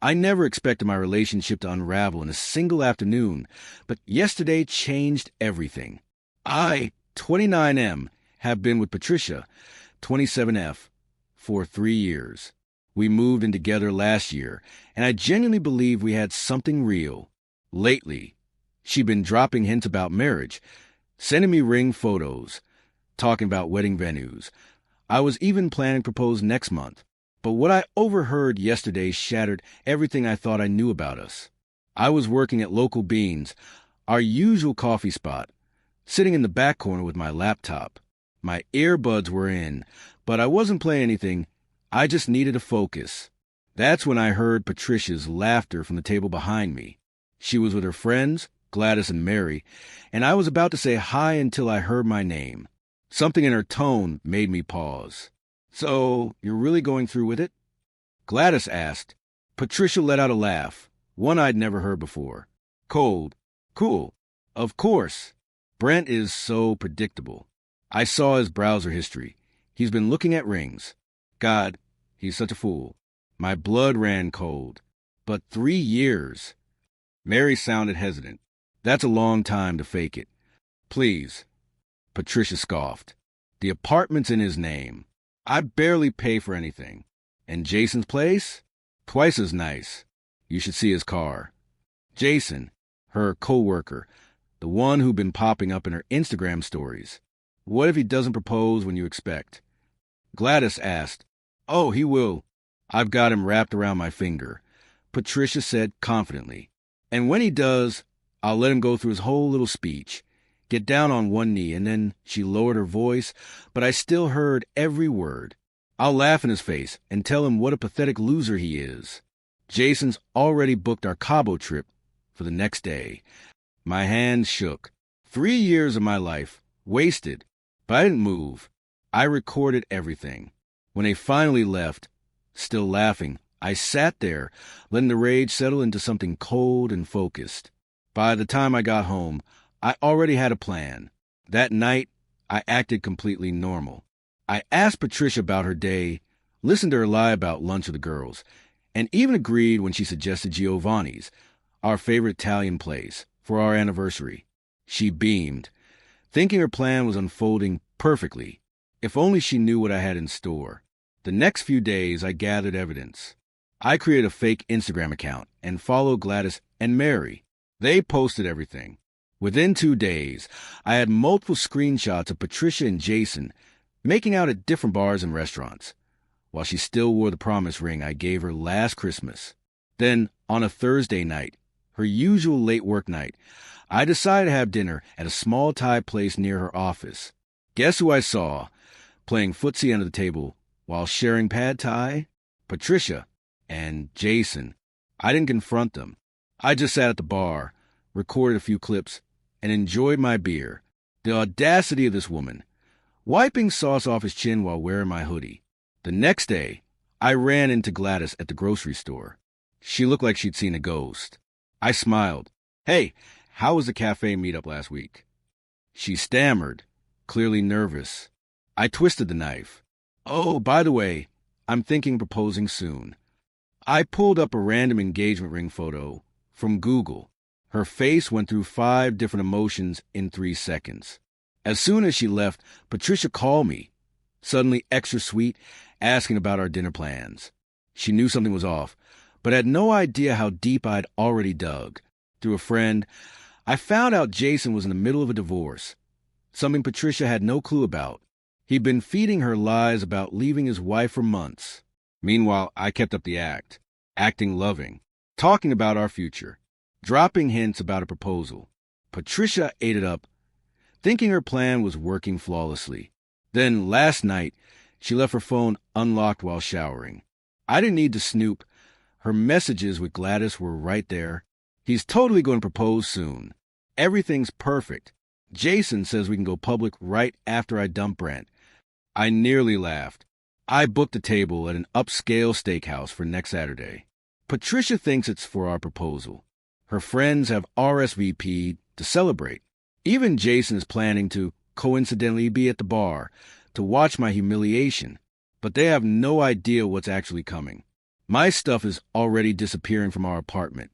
I never expected my relationship to unravel in a single afternoon, but yesterday changed everything. I, 29M, have been with Patricia, 27F, for 3 years. We moved in together last year, and I genuinely believe we had something real. Lately, she'd been dropping hints about marriage, sending me ring photos, talking about wedding venues. I was even planning to propose next month. But what I overheard yesterday shattered everything I thought I knew about us. I was working at Local Beans, our usual coffee spot, sitting in the back corner with my laptop. My earbuds were in, but I wasn't playing anything. I just needed to focus. That's when I heard Patricia's laughter from the table behind me. She was with her friends, Gladys and Mary, and I was about to say hi until I heard my name. Something in her tone made me pause. "So, you're really going through with it?" Gladys asked. Patricia let out a laugh, one I'd never heard before. Cold. Cool. Of course. Brent is so predictable. I saw his browser history. He's been looking at rings. God, he's such a fool. My blood ran cold. But 3 years. Mary sounded hesitant. That's a long time to fake it. Please. Patricia scoffed. The apartment's in his name. I barely pay for anything. And Jason's place? Twice as nice. You should see his car. Jason, her co-worker, the one who'd been popping up in her Instagram stories. What if he doesn't propose when you expect? Gladys asked. Oh, he will. I've got him wrapped around my finger. Patricia said confidently. And when he does, I'll let him go through his whole little speech. Get down on one knee, and then she lowered her voice, but I still heard every word. I'll laugh in his face and tell him what a pathetic loser he is. Jason's already booked our Cabo trip for the next day. My hands shook. 3 years of my life, wasted. But I didn't move. I recorded everything. When they finally left, still laughing, I sat there, letting the rage settle into something cold and focused. By the time I got home, I already had a plan. That night, I acted completely normal. I asked Patricia about her day, listened to her lie about lunch with the girls, and even agreed when she suggested Giovanni's, our favorite Italian place, for our anniversary. She beamed, thinking her plan was unfolding perfectly. If only she knew what I had in store. The next few days, I gathered evidence. I created a fake Instagram account and followed Gladys and Mary. They posted everything. Within 2 days, I had multiple screenshots of Patricia and Jason making out at different bars and restaurants, while she still wore the promise ring I gave her last Christmas. Then, on a Thursday night, her usual late work night, I decided to have dinner at a small Thai place near her office. Guess who I saw, playing footsie under the table while sharing pad thai? Patricia and Jason. I didn't confront them. I just sat at the bar, recorded a few clips, and enjoyed my beer. The audacity of this woman, wiping sauce off his chin while wearing my hoodie. The next day, I ran into Gladys at the grocery store. She looked like she'd seen a ghost. I smiled. Hey, how was the cafe meetup last week? She stammered, clearly nervous. I twisted the knife. Oh, by the way, I'm thinking of proposing soon. I pulled up a random engagement ring photo from Google. Her face went through 5 different emotions in 3 seconds. As soon as she left, Patricia called me, suddenly extra sweet, asking about our dinner plans. She knew something was off, but had no idea how deep I'd already dug. Through a friend, I found out Jason was in the middle of a divorce, something Patricia had no clue about. He'd been feeding her lies about leaving his wife for months. Meanwhile, I kept up the act, acting loving, talking about our future, dropping hints about a proposal. Patricia ate it up, thinking her plan was working flawlessly. Then, last night, she left her phone unlocked while showering. I didn't need to snoop. Her messages with Gladys were right there. He's totally going to propose soon. Everything's perfect. Jason says we can go public right after I dump Brent. I nearly laughed. I booked a table at an upscale steakhouse for next Saturday. Patricia thinks it's for our proposal. Her friends have RSVP'd to celebrate. Even Jason is planning to coincidentally be at the bar to watch my humiliation, but they have no idea what's actually coming. My stuff is already disappearing from our apartment.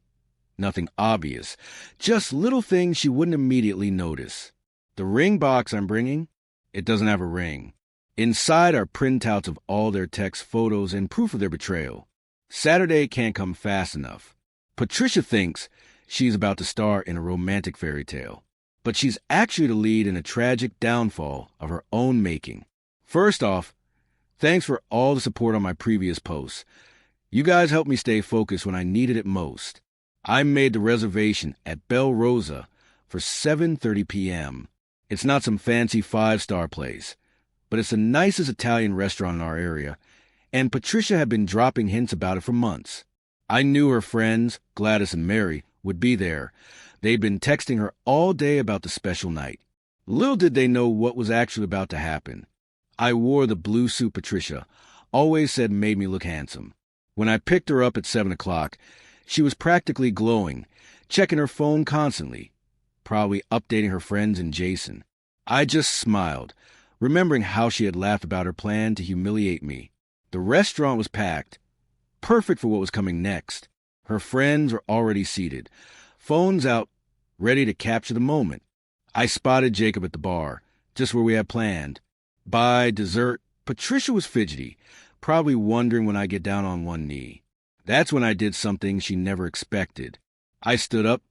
Nothing obvious, just little things she wouldn't immediately notice. The ring box I'm bringing, it doesn't have a ring. Inside are printouts of all their text photos and proof of their betrayal. Saturday can't come fast enough. Patricia thinks she's about to star in a romantic fairy tale, but she's actually the lead in a tragic downfall of her own making. First off, thanks for all the support on my previous posts. You guys helped me stay focused when I needed it most. I made the reservation at Bella Rosa for 7:30 p.m. It's not some fancy five-star place, but it's the nicest Italian restaurant in our area, and Patricia had been dropping hints about it for months. I knew her friends, Gladys and Mary, would be there. They'd been texting her all day about the special night. Little did they know what was actually about to happen. I wore the blue suit Patricia always said made me look handsome. When I picked her up at 7 o'clock, she was practically glowing, checking her phone constantly, probably updating her friends and Jason. I just smiled, remembering how she had laughed about her plan to humiliate me. The restaurant was packed, perfect for what was coming next. Her friends were already seated, phones out, ready to capture the moment. I spotted Jacob at the bar, just where we had planned. By dessert, Patricia was fidgety, probably wondering when I get down on one knee. That's when I did something she never expected. I stood up,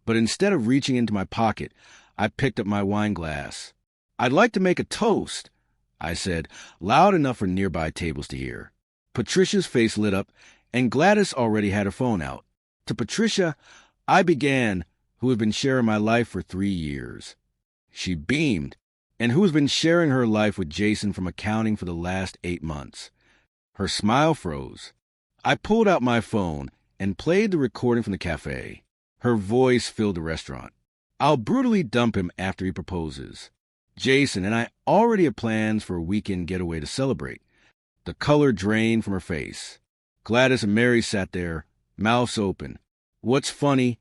but instead of reaching into my pocket, I picked up my wine glass. "I'd like to make a toast," I said, loud enough for nearby tables to hear. Patricia's face lit up, and Gladys already had her phone out. To Patricia, I began, who had been sharing my life for 3 years. She beamed, and who has been sharing her life with Jason from accounting for the last 8 months. Her smile froze. I pulled out my phone and played the recording from the cafe. Her voice filled the restaurant. "I'll brutally dump him after he proposes. Jason and I already have plans for a weekend getaway to celebrate." The color drained from her face. Gladys and Mary sat there, mouths open. "What's funny,"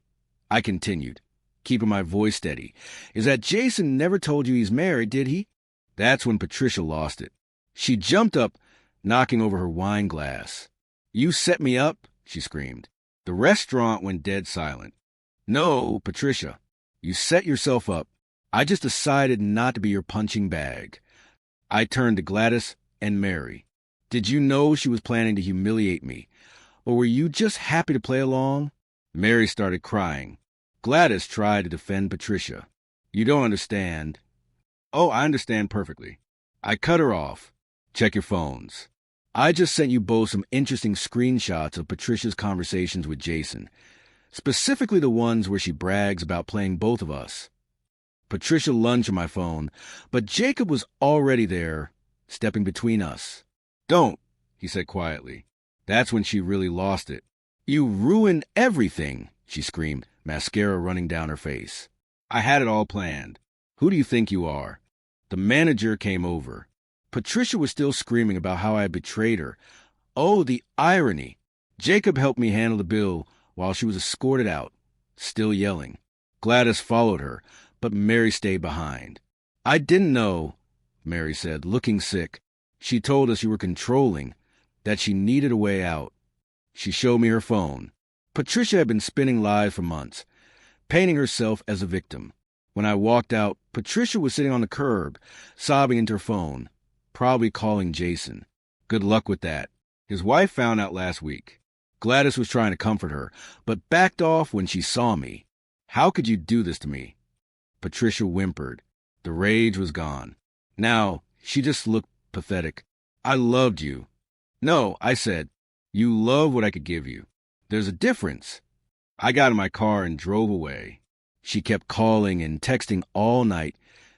I continued, keeping my voice steady, "is that Jason never told you he's married, did he?" That's when Patricia lost it. She jumped up, knocking over her wine glass. "You set me up," she screamed. The restaurant went dead silent. "No, Patricia, you set yourself up. I just decided not to be your punching bag." I turned to Gladys and Mary. "Did you know she was planning to humiliate me, or were you just happy to play along?" Mary started crying. Gladys tried to defend Patricia. "You don't understand." "Oh, I understand perfectly." I cut her off. "Check your phones. I just sent you both some interesting screenshots of Patricia's conversations with Jason, specifically the ones where she brags about playing both of us." Patricia lunged for my phone, but Jacob was already there, stepping between us. "Don't," he said quietly. That's when she really lost it. "You ruined everything," she screamed, mascara running down her face. "I had it all planned. Who do you think you are?" The manager came over. Patricia was still screaming about how I had betrayed her. Oh, the irony. Jacob helped me handle the bill while she was escorted out, still yelling. Gladys followed her, but Mary stayed behind. "I didn't know," Mary said, looking sick. "She told us you were controlling, that she needed a way out." She showed me her phone. Patricia had been spinning lies for months, painting herself as a victim. When I walked out, Patricia was sitting on the curb, sobbing into her phone, probably calling Jason. Good luck with that. His wife found out last week. Gladys was trying to comfort her, but backed off when she saw me. "How could you do this to me?" Patricia whimpered. The rage was gone. Now, she just looked pathetic. "I loved you." "No," I said. "You love what I could give you. There's a difference." I got in my car and drove away. She kept calling and texting all night,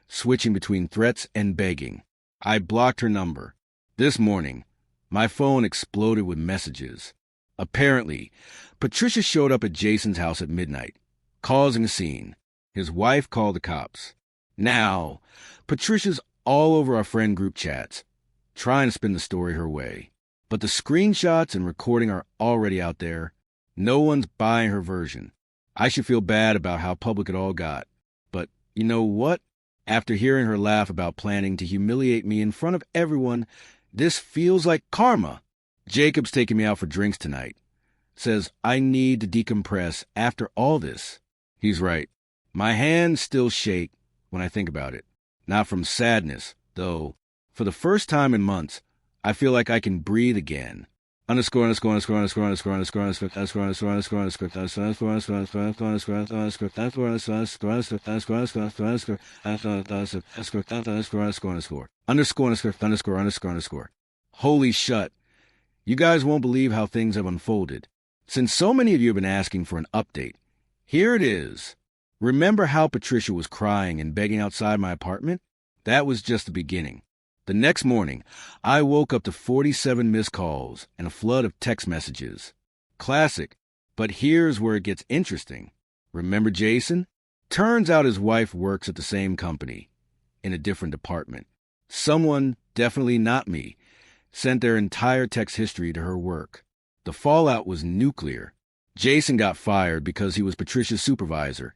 switching between threats and begging. I blocked her number. This morning, my phone exploded with messages. Apparently, Patricia showed up at Jason's house at midnight, causing a scene. His wife called the cops. Now, Patricia's all over our friend group chats, trying to spin the story her way. But the screenshots and recording are already out there. No one's buying her version. I should feel bad about how public it all got. But you know what? After hearing her laugh about planning to humiliate me in front of everyone, this feels like karma. Jacob's taking me out for drinks tonight. Says I need to decompress after all this. He's right. My hands still shake when I think about it. Not from sadness, though. For the first time in months, I feel like I can breathe again. Underscore, underscore, underscore, underscore, underscore, underscore, underscore, underscore, underscore, underscore, underscore, underscore, underscore, underscore, underscore, underscore, underscore, underscore, underscore. Holy shut. You guys won't believe how things have unfolded. Since so many of you have been asking for an update, here it is. Remember how Patricia was crying and begging outside my apartment? That was just the beginning. The next morning, I woke up to 47 missed calls and a flood of text messages. Classic, but here's where it gets interesting. Remember Jason? Turns out his wife works at the same company, in a different department. Someone, definitely not me, sent their entire text history to her work. The fallout was nuclear. Jason got fired because he was Patricia's supervisor,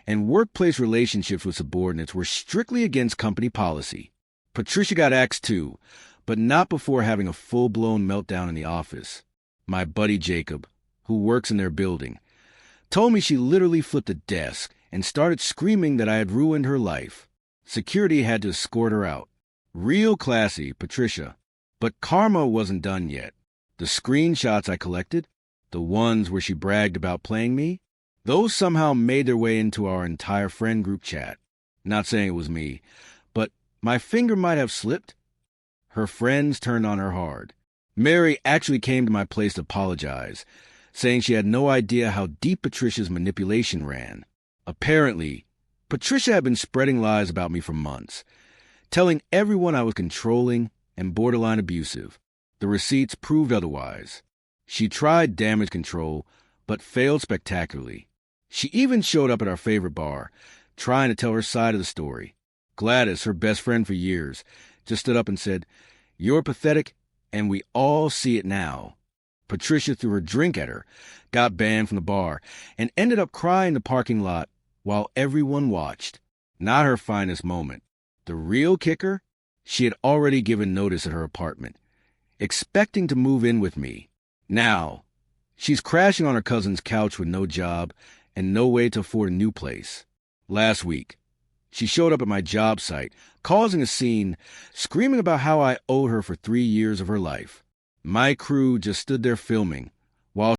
and workplace relationships with subordinates were strictly against company policy. Patricia got axed too, but not before having a full-blown meltdown in the office. My buddy Jacob, who works in their building, told me she literally flipped a desk and started screaming that I had ruined her life. Security had to escort her out. Real classy, Patricia. But karma wasn't done yet. The screenshots I collected, the ones where she bragged about playing me, those somehow made their way into our entire friend group chat. Not saying it was me, but my finger might have slipped. Her friends turned on her hard. Mary actually came to my place to apologize, saying she had no idea how deep Patricia's manipulation ran. Apparently, Patricia had been spreading lies about me for months, telling everyone I was controlling and borderline abusive. The receipts proved otherwise. She tried damage control, but failed spectacularly. She even showed up at our favorite bar, trying to tell her side of the story. Gladys, her best friend for years, just stood up and said, "You're pathetic, and we all see it now." Patricia threw her drink at her, got banned from the bar, and ended up crying in the parking lot while everyone watched. Not her finest moment. The real kicker? She had already given notice at her apartment, expecting to move in with me. Now, she's crashing on her cousin's couch with no job and no way to afford a new place. Last week, she showed up at my job site, causing a scene, screaming about how I owed her for 3 years of her life. My crew just stood there filming, while